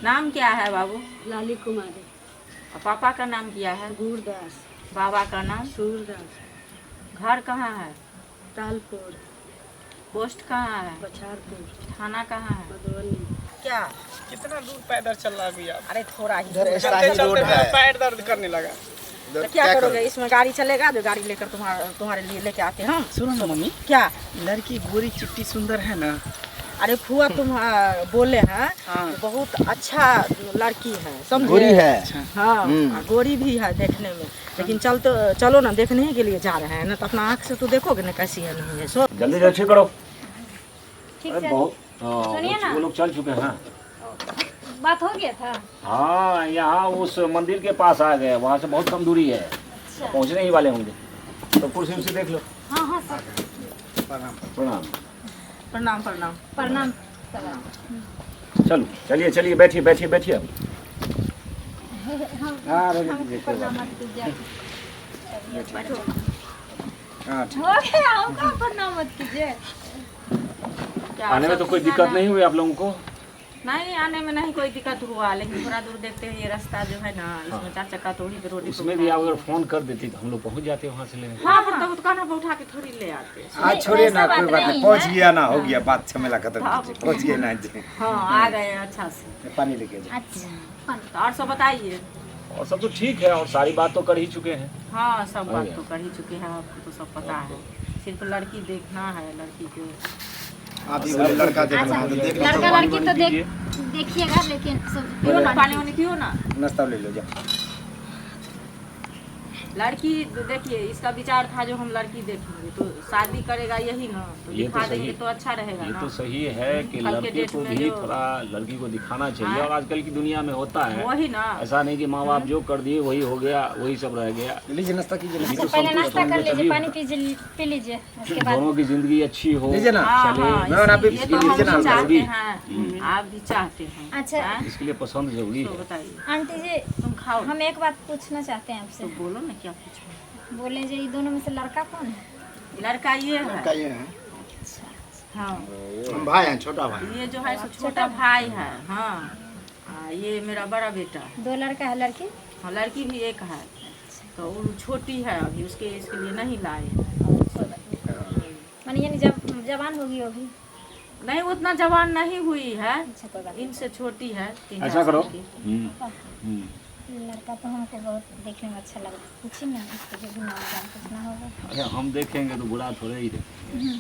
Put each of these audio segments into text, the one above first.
नाम क्या है बाबू? लाली कुमारी। और पापा का नाम क्या है? गुरदास। बाबा का नाम? सूरदास। घर कहाँ है? तालपुर। पोस्ट कहाँ है? बछारपुर। थाना कहाँ है? मधुबनी। क्या कितना दूर पैदल चल रहा है भैया? अरे थोड़ा ही चलते चलते मेरा पैर दर्द करने लगा। तो क्या करोगे? इसमें गाड़ी चलेगा जो गाड़ी लेकर तुम्हारे लिए लेके आते हैं हम। सुनो ना मम्मी, क्या? लड़की गोरी चिट्टी सुंदर है ना? अरे फुआ तुम बोले हैं हाँ। बहुत अच्छा लड़की है, समझे? गोरी है। हाँ और गोरी भी है देखने में, लेकिन चलो ना देखने के लिए जा रहे हैं ना, तो अपना आँख से तो देखोगे ना कैसी है नहीं है। सो जल्दी जल्दी करो। ठीक अरे है। बहुत सुनिए ना। वो लोग चल चुके हैं। बात हो गया था। हाँ, यहाँ उस मंदिर के पास आ गए, वहाँ से बहुत कम दूरी है, पहुँचने ही वाले होंगे। तो कुर्सी से देख लो। हाँ हाँ सर। प्रणाम। प्रणाम प्रणाम। प्रणाम। चलो चलिए चलिए, बैठिए बैठिए बैठिए अब। हाँ प्रणाम मत कीजिए। हाँ, हो गया, आपका प्रणाम मत कीजिए। क्या आने में तो कोई दिक्कत नहीं हुई आप लोगों को? नहीं, आने में नहीं कोई दिक्कत हुआ, लेकिन थोड़ा दूर देखते हैं ये रास्ता जो है ना, इसमें 4 चक्का तो वहीं पे रोड उसमें भी आप अगर फोन कर देती तो हम लोग पहुँच जाते वहाँ से लेने। हाँ पर तो दुकान पर उठा के थोड़ी ले आते। आज छोड़िए ना, कोई बात नहीं, पहुंच गया ना, हो गया बात, झमेला खत्म हाँ। कीजिए, पहुंच गए ना जी। हाँ आ गए अच्छा से। पानी लेके जाओ। अच्छा। तो और सब बताइए। और सब तो ठीक है, और सारी बात तो कर ही चुके हैं। हाँ सब बात तो कर ही चुके हैं, आपको तो सब पता है, सिर्फ लड़की देखना है, लड़की को। आप ही बोले लड़का देखना है तो देख लो। लड़का लड़की तो देखिएगा, लेकिन सब पियो ना पानी वानी पियो ना। नाश्ता ले लो जाओ। लड़की देखिए, इसका विचार था जो हम लड़की देखेंगे तो शादी करेगा यही ना, तो ये तो दिखा सही- देंगे तो अच्छा रहेगा ये ना। तो सही है कि कल के लड़के डेट को में भी जो- थोड़ा लड़की को दिखाना चाहिए, हाँ। और आजकल की दुनिया में होता है वही ना। ऐसा नहीं कि माँ बाप जो कर दिए वही हो गया, वही सब रह गया। लीजिए नाश्ता कीजिए। अच्छा, पहले नाश्ता कर लीजिए, पानी पी लीजिए, उसके बाद दोनों की जिंदगी अच्छी हो। लीजिए ना। हाँ चले। हाँ, मैं और आप भी ये तो हम लीजिए ना, भी चाहते जरूरी। हैं, आप भी चाहते हैं। अच्छा। हाँ? इसके लिए पसंद जरूरी तो है। बताइए, आंटी जी, तुम खाओ हम एक बात पूछना चाहते हैं तो आपसे। बोलो ना क्या पूछो। बोले जो ये दोनों में से लड़का कौन है? लड़का ये लड़का है। ये है, हाँ हम भाई हैं, छोटा भाई। ये जो है सो छोटा भाई है। हाँ ये मेरा बड़ा बेटा है। 2 लड़का है, लड़की? हाँ लड़की भी एक है, तो वो छोटी है अभी, इसके लिए नहीं लाए। माने यानी जब जवान होगी वो भी? नहीं उतना जवान नहीं हुई है, अच्छा, कोई बात इनसे छोटी है। 3 ऐसा करो। साल की। नहीं। लड़का तो हमको बहुत देखने में अच्छा लगा, पूछिए ना उसको, जो भी नाम जान पूछना होगा अरे हम देखेंगे तो बुरा थोड़े ही देखेंगे।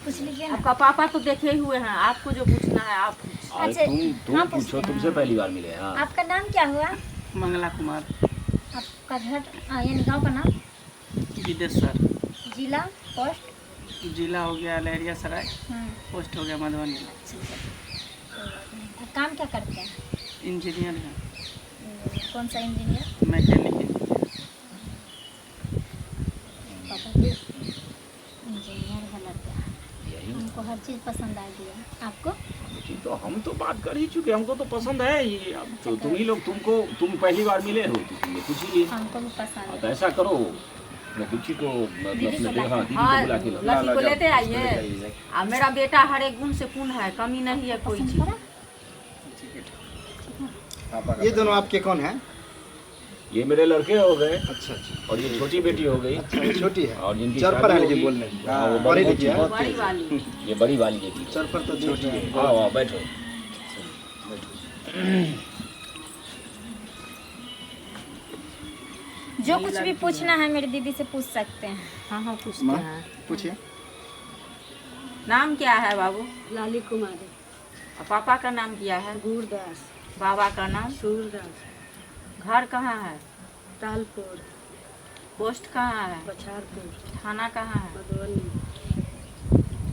पूछ लीजिए ना। आपका पापा तो देखे ही हुए हैं, आपको जो पूछना है आप पूछिए। अरे अच्छा, तुम हाँ, पूछो, पूछते हैं। तुमसे पहली बार मिले। हाँ आपका नाम क्या हुआ? मंगला कुमार, आपका घर यानी गाँव का नाम? विदेशर। जिला, पोस्ट? जिला हो गया लहरिया सराय, हाँ। पोस्ट हो गया मधुबनी। आप काम क्या करते हैं? इंजीनियर है, कौन सा इंजीनियर? Mechanic engineer. इंजीनियर है लड़का। यही हमको हर चीज़ पसंद आ गई है। आपको? तो हम तो बात कर ही चुके, हमको तो पसंद है ये। अब तो तुम ही लोग, तुम पहली बार मिले हो तो इसलिए पूछ ही लिए। हमको भी पसंद है। तो ऐसा करो, मैं कुची को दीदी को मतलब हाँ, दीदी को हाँ बुला के लो। लड़की को लेते आइए। और मेरा बेटा हर एक गुण से पूर्ण है, कमी नहीं है कोई चीज। ये दोनों आपके कौन है? ये मेरे लड़के हो गए, अच्छा अच्छा, और ये छोटी बेटी हो गई, अच्छा छोटी है और जिनकी चर पर शादी है, होगी। लेकिन बोलने हाँ, वो बड़ी बहुत लिखी है। बड़ी वाली ये बड़ी वाली बेटी है। चर पर तो छोटी है। हाँ हाँ बैठो। जो कुछ भी पूछना है मेरी दीदी से पूछ सकते हैं। हाँ हाँ पूछते माँ हैं। पूछिए। नाम क्या है बाबू? लाली कुमारी। और पापा का नाम क्या है? गुरदास। बाबा का नाम? सूरदास। घर कहाँ है? तालपुर। पोस्ट कहाँ है? बछारपुर। थाना कहाँ है? मधुबनी।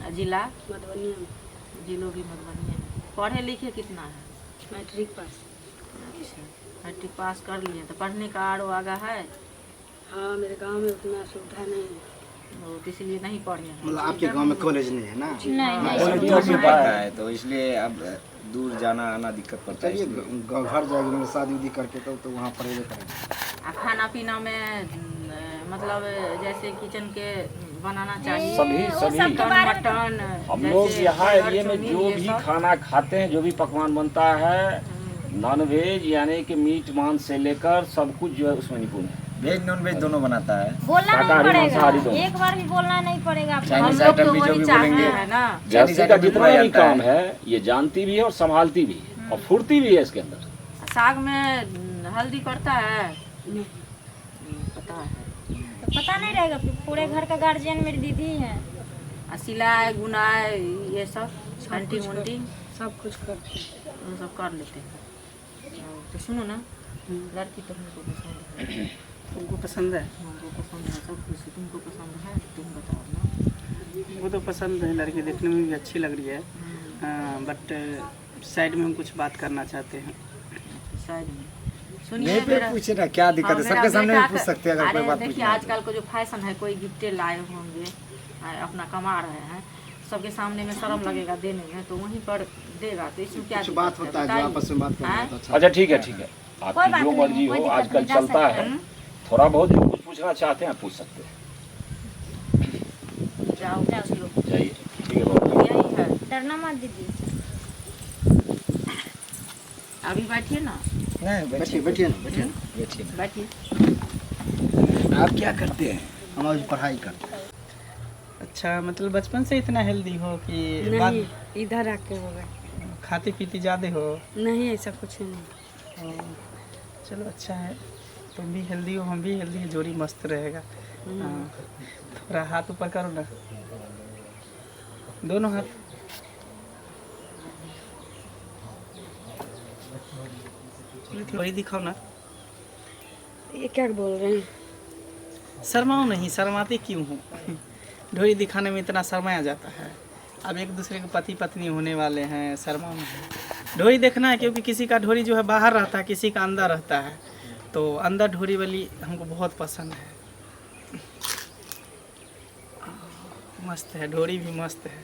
और जिला? मधुबनी में। जिलो भी मधुबनी है। पढ़े लिखे कितना है? Matric pass. अच्छा मैट्रिक पास कर लिए, तो पढ़ने का आरो आगा है? हाँ, मेरे गांव में उतना सुविधा नहीं है। वो तो इसलिए नहीं पढ़े हैं। मतलब आपके गांव में कॉलेज नहीं है ना? नहीं नहीं, कॉलेज सब दूर दूर से है। पड़ता है, तो इसलिए अब दूर जाना आना दिक्कत पड़ता है। चलिए घर जाएंगे, मतलब शादी उदी करके तो वहाँ पढ़ेंगे करेंगे। और खाना पीना में मतलब जैसे किचन के बनाना चाहिए। सभी वो सभी सब के बारे में मटन हम लोग जैसे यहाँ बर्गर, एरिया में चाउमीन, जो ये भी सब। खाना खाते हैं, जो भी पकवान बनता है, नॉन वेज यानी कि मीट मांस से लेकर सब कुछ जो है उसमें निपुण है। वेज नॉन वेज दोनों बनाता है। बोलना नहीं शाकाहारी, पड़ेगा, मांसाहारी दोनों। एक बार भी बोलना नहीं पड़ेगा आपको। चाइनीज हम लोग आइटम तो भी जो वही भी चाहते बोलेंगे हैं ना। जैसे का जितना भी काम है ये जानती भी है और संभालती भी है और फुर्ती भी है इसके अंदर। साग में हल्दी पड़ता है? पता है। तो पता नहीं रहेगा, पूरे घर का गार्जियन मेरी दीदी है। सिलाई बुनाई ये सब पेंटिंग वंटिंग सब कुछ करते हैं। वो सब कर लेते हैं। तो सुनो ना, लड़की तो हमको पसंद है। तुमको पसंद है? हमको पसंद है सब कुछ। तुमको पसंद है? तुम बताओ ना। वो तो पसंद है, लड़की देखने में भी अच्छी लग रही है, बट साइड में हम कुछ बात करना चाहते हैं। शायद में सुनिए यहीं पे मेरा- पूछे ना, क्या दिक्कत हाँ, है? मेरा सबके सामने बेटा भी पूछ का- सकते हैं अगर कोई अरे बात देखिए पूछना है आजकल को जो फैशन है, कोई गिफ्टे लाए होंगे, अपना कमा रहे हैं, सबके सामने में शर्म लगेगा देने में, तो वहीं पर देगा। तो इसमें क्या कुछ दिक्कत बात होता है जो बताइए। आपस में बात करना हैं? है तो अच्छा ठीक है ठीक है, कोई आपकी बात जो नहीं, मर्जी कोई हो, दिक्कत आजकल नहीं, जा चलता सकते है। थोड़ा बहुत जो कुछ पूछना चाहते हैं पूछ सकते हैं। जाओ जाओ। जाइए, ठीक है बाबू। यही है। डरना मत दीदी। अभी बैठिए ना, नहीं, बैठिए बैठिए ना, बैठिए ना, बैठिए ना। बैठिए। आप क्या करते हैं? हम अभी पढ़ाई करते हैं। अच्छा, मतलब बचपन से इतना हेल्दी हो कि बाद नहीं, इधर आके हो गए। खाती पीती ज़्यादा हो? नहीं, ऐसा कुछ नहीं। चलो अच्छा है, तुम भी हेल्दी हो, हम भी हेल्दी है, जोड़ी मस्त रहेगा। हाँ, थोड़ा हाथ ऊपर करो ना, दोनों हाथ। वही दिखाओ ना। ये क्या बोल रहे हैं? शर्माओ नहीं, शर्माते क्यों हो? ढोरी दिखाने में इतना शर्माया जाता है। अब एक दूसरे के पति पत्नी होने वाले हैं, शर्माओ नहीं। ढोरी देखना है क्योंकि किसी का ढोरी जो है बाहर रहता है, किसी का अंदर रहता है, तो अंदर ढोरी वाली हमको बहुत पसंद है। मस्त है, ढोरी भी मस्त है।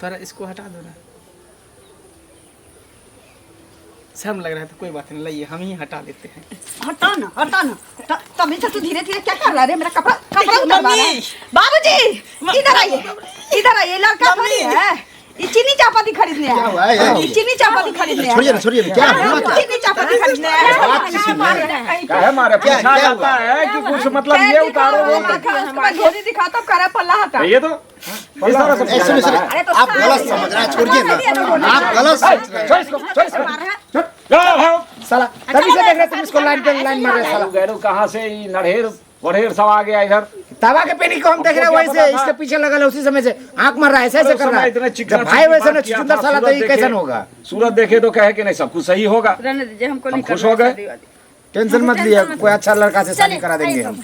थोड़ा इसको हटा दो ना, शर्म लग रहा है तो कोई बात नहीं, लाइए हम ही हटा देते हैं। हटा ना, हटा ना। तभी से तू धीरे धीरे क्या कर रहा है? मेरा कपड़ा कपड़ा उतारवा रहा है। बाबूजी, इधर आइए, इधर आइए। लड़का थोड़ी है, ये चीनी चापाती खरीदने आया हुआ है? है। ये चीनी चापाती खरीदने आया छोड़िए ना, छोड़िए ना, क्या हुआ? क्या चीनी चापाती खरीदने आया है। काहे मारे क्या- पूछा क्या जाता हुआ? है कि कुछ मतलब ये उतारो वो घोड़ी दिखाता हूँ, करा पल्ला हटा। ये तो इस तरह से पूछा सुनिए, जाता सुनिए, है। अरे तो आप गलत समझ रहे हैं, छोड़िए ना, आप गलत समझ रहे हैं। छोड़ इसको, छोड़ इसको। जाओ, जाओ। साला तभी से देख रहे तुम इसको लाइन पे लाइन मार रहे हैं साला। गैरू कहाँ से ये नढ़ेर वढ़ेर सब आ गया इधर। तवा के पेनी को हम देख रहे हैं, हमको वही क्या से पता था? इसके पीछे लगा है, उसी समय से आंख मार रहा है, ऐसे ऐसे अरे कर रहा समय है। इतने चिकना जब भाई चिकनी वैसे बात ना किया सुंदर था, साला तो सूरत ये देखे- कैसन होगा? सूरत देखे तो कहे कि नहीं सब कुछ सही होगा। रहने दीजिए, हमको हम नहीं खुश करना हो गए। शादी वादी। टेंशन मत लिए, कोई अच्छा लड़का से शादी करा देंगे हम।